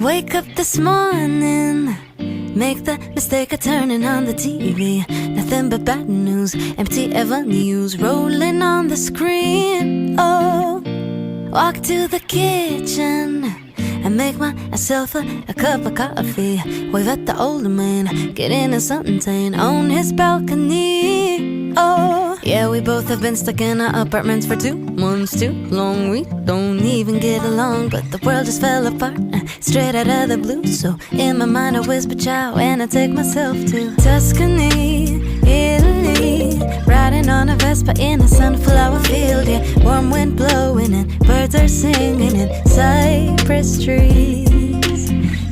Wake up this morning, make the mistake of turning on the TV. Nothing but bad news, empty avenues rolling on the screen. Oh, walk to the kitchen and make myself a cup of coffee. Wave at the older man, get into something tame on his balcony. Oh, yeah, we both have been stuck in our apartments for 2 months too long. We don't even get along, but the world just fell apart straight out of the blue. So in my mind I whisper ciao and I take myself to Tuscany, Italy, riding on a Vespa in a sunflower field. Yeah, warm wind blowing and birds are singing in cypress trees.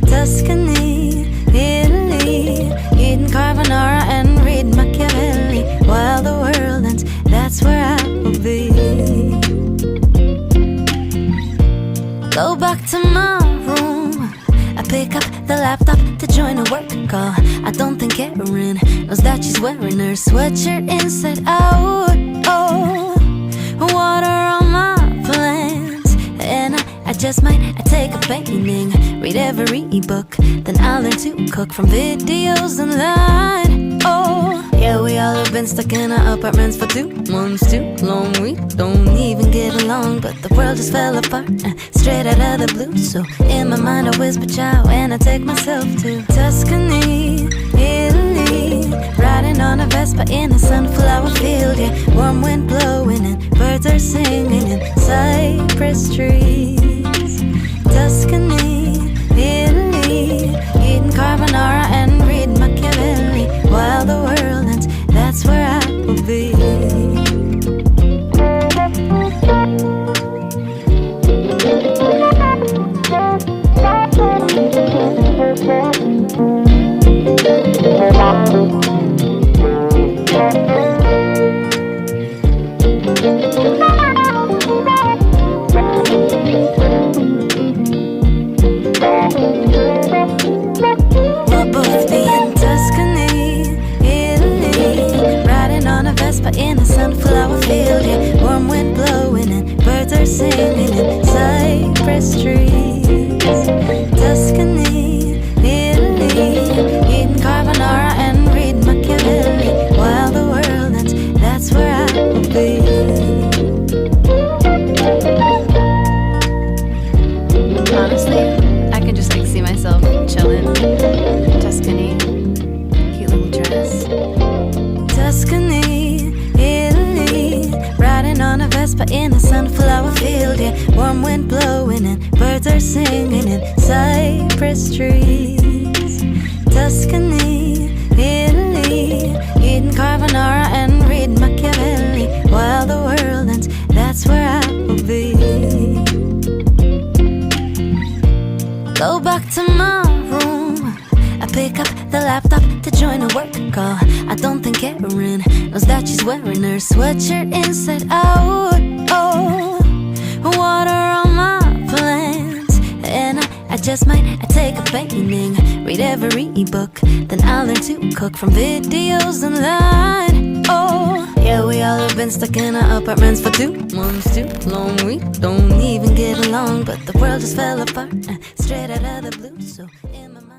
Tuscany, Italy, eating carbonara and reading Machiavelli while the world ends. That's where I will be. Go back to my room, I pick up the laptop to join a work call. I don't think Karen knows that she's wearing her sweatshirt inside out. Oh, water on my plants, and I just might take a painting, read every ebook, then I'll learn to cook from videos online. Oh, yeah, we all have been stuck in our apartments for 2 months too long. We don't even get along, but the world just fell apart straight out of the blue. So in my mind I whisper ciao and I take myself to Tuscany, Italy, riding on a Vespa in a sunflower field. Yeah, warm wind blowing and birds are singing in cypress trees. Tuscany, Italy, eating carbonara and reading Machiavelli while the world ends. That's where I will be. We'll both be in Tuscany, Italy, riding on a Vespa in a sunflower field. Yeah, warm wind blowing and birds are singing in cypress trees. Tuscany, Italy, eating carbonara and reading Machiavelli while the world ends. That's where I will be. Honestly, I can just see myself chilling. Tuscany, cute little dress. Tuscany, Italy, riding on a Vespa in a sunflower field. Yeah, warm wind blowing and birds are singing in cypress trees. Tuscany, Italy, eating carbonara and reading Machiavelli while the world ends. That's where I will be. Go back to my room, I pick up the laptop to join a work call. I don't think Karen knows that she's wearing her sweatshirt inside out. Oh, water on my plants, and I just might take a painting, read every ebook, then I'll learn to cook from videos online. Oh, yeah, we all have been stuck in our apartments for 2 months too long. We don't even get along, but the world just fell apart straight out of the blue. So in my mind